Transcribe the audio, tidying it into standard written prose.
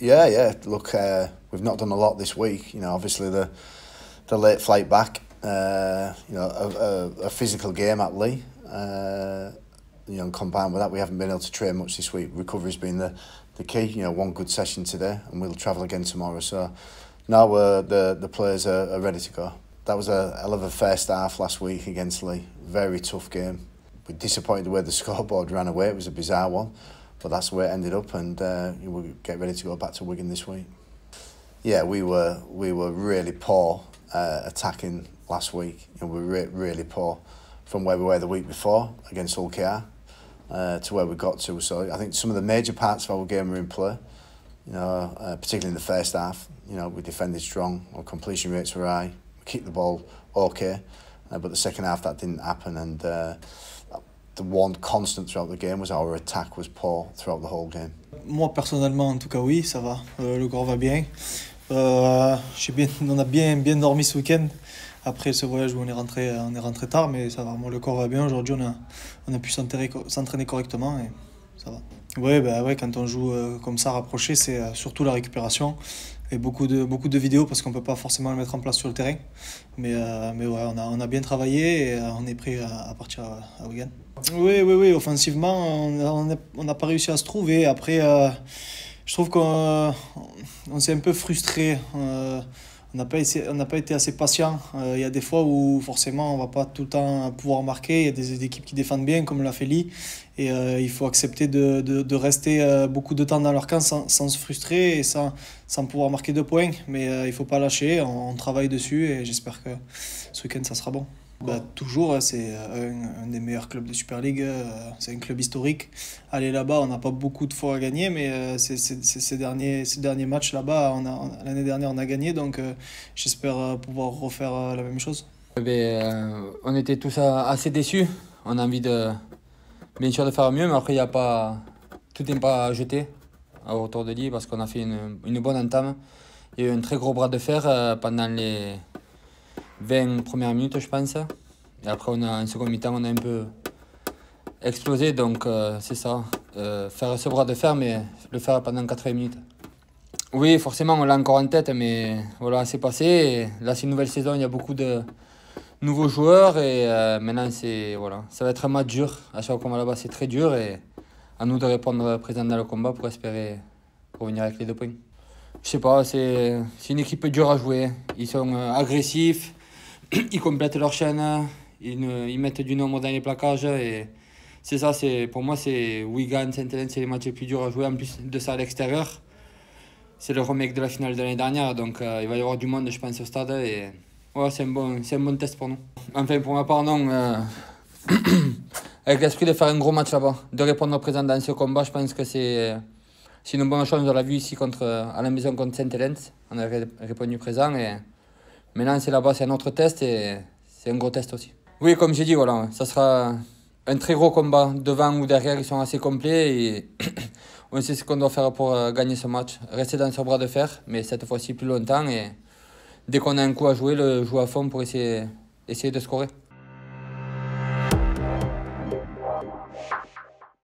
Yeah. Look, we've not done a lot this week. You know, obviously the late flight back. You know, a physical game at Leigh. You know, and combined with that, we haven't been able to train much this week. Recovery's been the key. You know, one good session today, and we'll travel again tomorrow. So now the players are ready to go. That was a hell of a first half last week against Leigh. Very tough game. We're disappointed the way the scoreboard ran away. It was a bizarre one, but that's the way it ended up, and we'll get ready to go back to Wigan this week. Yeah, we were really poor attacking last week. You know, we were really poor from where we were the week before against Hull KR to where we got to. So I think some of the major parts of our game were in play. You know, particularly in the first half. You know, we defended strong. Our completion rates were high. We kicked the ball okay, but the second half that didn't happen. And the one constant throughout the game was our attack was poor throughout the whole game. Moi personnellement, en tout cas, oui, ça va. Le corps va bien. On a bien dormi ce week-end. Après ce voyage où on est rentré tard, mais ça va. Moi, le corps va bien. Aujourd'hui, on a pu s'entraîner correctement et ça va. Ouais, quand on joue comme ça rapproché, c'est surtout la récupération et beaucoup de vidéos parce qu'on peut pas forcément le mettre en place sur le terrain. Mais ouais, on a bien travaillé et on est prêt à partir à Wigan. Oui, offensivement, on n'a pas réussi à se trouver. Après, je trouve qu'on s'est un peu frustré. On n'a pas été assez patient. Il y a des fois où forcément on va pas tout le temps pouvoir marquer. Il y a des équipes qui défendent bien comme l'a fait Leigh. Et il faut accepter de rester beaucoup de temps dans leur camp sans se frustrer et sans pouvoir marquer 2 points. Mais il ne faut pas lâcher, on travaille dessus et j'espère que ce week-end ça sera bon. Toujours, c'est un des meilleurs clubs de Super League, c'est un club historique. Aller là-bas, on n'a pas beaucoup de fois à gagner, mais ces derniers matchs là-bas, l'année dernière on a gagné, donc j'espère pouvoir refaire la même chose. On était tous assez déçus, on a envie bien sûr de faire mieux, mais après tout n'est pas à jeter au retour de Leigh parce qu'on a fait une bonne entame. Il y a eu un très gros bras de fer pendant les 20 premières minutes, je pense. Et après, en seconde mi-temps, on a un peu explosé. Donc, c'est ça. Faire ce bras de fer, mais le faire pendant 80 minutes. Oui, forcément, on l'a encore en tête, mais voilà, c'est passé. Et là, c'est une nouvelle saison. Il y a beaucoup de nouveaux joueurs. Et maintenant, ça va être un match dur. À chaque fois qu'on va là-bas, c'est très dur. Et à nous de répondre présent dans le combat pour espérer revenir avec les 2 points. Je sais pas, c'est une équipe dure à jouer. Ils sont agressifs. Ils complètent leur chaîne, ils mettent du nombre dans les plaquages et c'est ça, pour moi c'est Wigan, Saint-Helens, c'est les matchs les plus durs à jouer. En plus de ça à l'extérieur, c'est le remake de la finale de l'année dernière, donc il va y avoir du monde je pense au stade et ouais, c'est un bon test pour nous. Enfin pour ma part non, avec l'esprit de faire un gros match là-bas, de répondre présent dans ce combat, je pense que c'est une bonne chose. On l'a vu ici à la maison contre Saint-Helens, on a répondu présent et maintenant, c'est là-bas, c'est un autre test et c'est un gros test aussi. Oui, comme j'ai dit, voilà, ça sera un très gros combat. Devant ou derrière, ils sont assez complets et on sait ce qu'on doit faire pour gagner ce match. Rester dans ce bras de fer, mais cette fois-ci plus longtemps et dès qu'on a un coup à jouer, le jouer à fond pour essayer de scorer.